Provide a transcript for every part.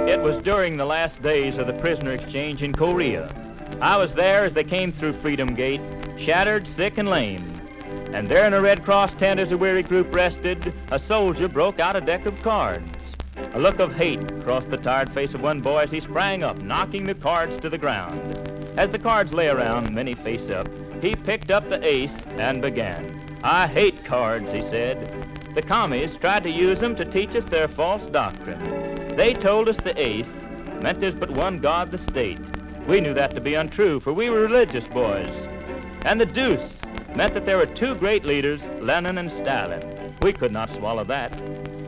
It was during the last days of the prisoner exchange in Korea. I was there as they came through Freedom Gate, shattered, sick, and lame. And there in a Red Cross tent as the weary group rested, a soldier broke out a deck of cards. A look of hate crossed the tired face of one boy as he sprang up, knocking the cards to the ground. As the cards lay around, many face up, he picked up the ace and began. "I hate cards," he said. "The commies tried to use them to teach us their false doctrine. They told us the ace meant there's but one God, the state. We knew that to be untrue, for we were religious boys. And the deuce meant that there were two great leaders, Lenin and Stalin. We could not swallow that.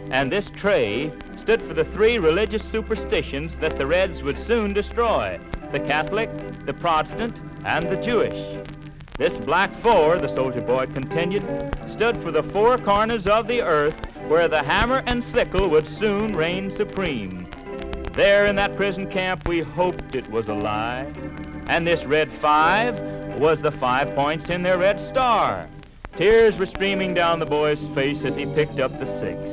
And this tray stood for the three religious superstitions that the Reds would soon destroy: the Catholic, the Protestant, and the Jewish. This black four," the soldier boy continued, "stood for the four corners of the earth where the hammer and sickle would soon reign supreme. There in that prison camp we hoped it was a lie. And this red 5 was the 5 points in their red star." Tears were streaming down the boy's face as he picked up the 6.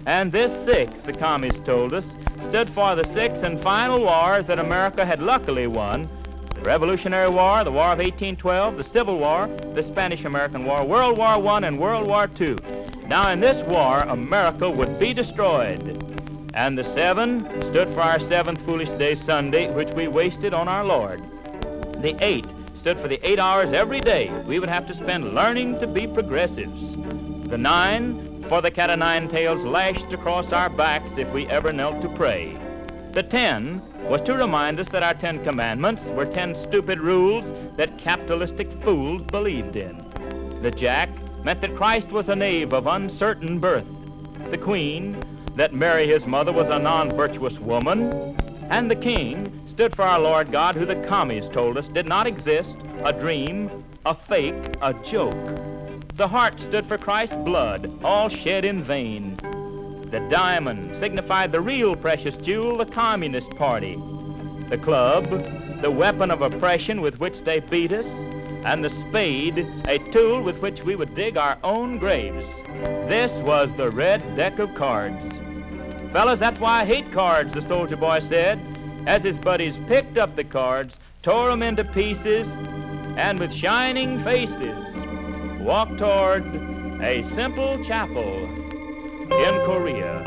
And this 6, the commies told us, stood for the 6th and final war that America had luckily won: the Revolutionary War, the War of 1812, the Civil War, the Spanish-American War, World War I, and World War II. Now in this war, America would be destroyed. And the 7 stood for our 7th Foolish Day Sunday, which we wasted on our Lord. The 8 stood for the 8 hours every day we would have to spend learning to be progressives. The 9 for the cat o' nine tails lashed across our backs if we ever knelt to pray. The 10 was to remind us that our 10 commandments were 10 stupid rules that capitalistic fools believed in. The Jack meant that Christ was a knave of uncertain birth. The Queen, that Mary, his mother, was a non-virtuous woman. And the King stood for our Lord God, who the commies told us did not exist, a dream, a fake, a joke. The heart stood for Christ's blood, all shed in vain. The diamond signified the real precious jewel, the Communist Party. The club, the weapon of oppression with which they beat us, and the spade, a tool with which we would dig our own graves. This was the red deck of cards. "Fellas, that's why I hate cards," the soldier boy said, as his buddies picked up the cards, tore them into pieces, and with shining faces walked toward a simple chapel in Korea.